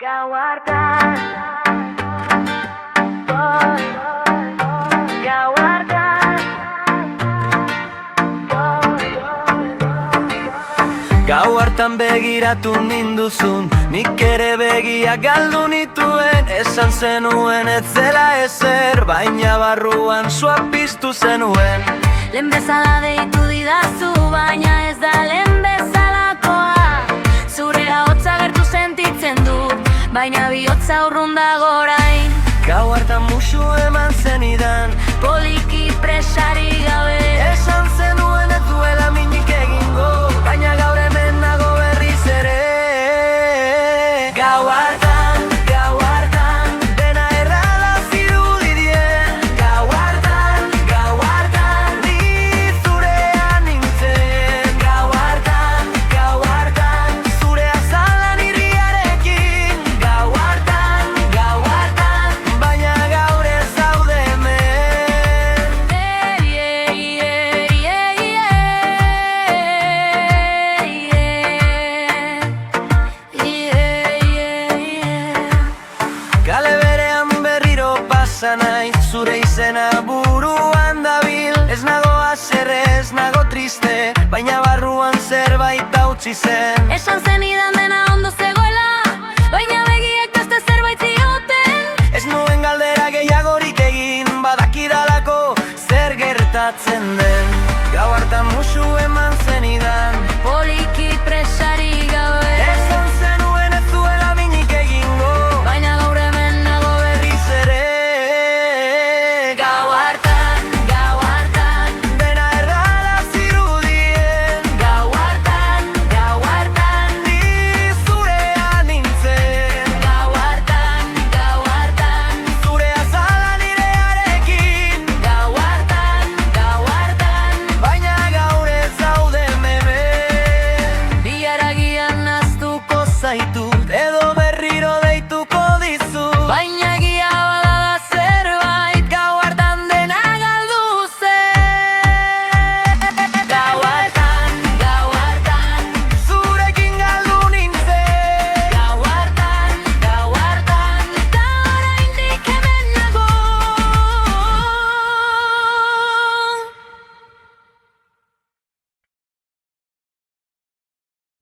Gau hartan, gau hartan, Gau hartan begiratu ninduzun, nik ere begia galdu nituen. Esan zenuen ez zela ezer, baina barruan sua piztu zenuen. lehen bezala deitu didazu, baina ez da lehen bezalakoa. Zure ahotsa gertu sentitzen dut, baina bihotza urrun dago orain. Gau hartan musu eman zenidan, Poliki presari gabe, esan zenuen ez duela minik egingo, baina gaur hemen nago berriz ere. Gau hartan, dena errala zirudien. Gau hartan, ni zurean nintzen. Gau hartan, zure azalan irriarekin. Gau hartan, baina gaur ez zaude hemen. Kale berean berriro pasa naiz, zure izena buruan dabil. Ez nago haserre, ez nago triste, baina barruan zerbait hautsi zen. esan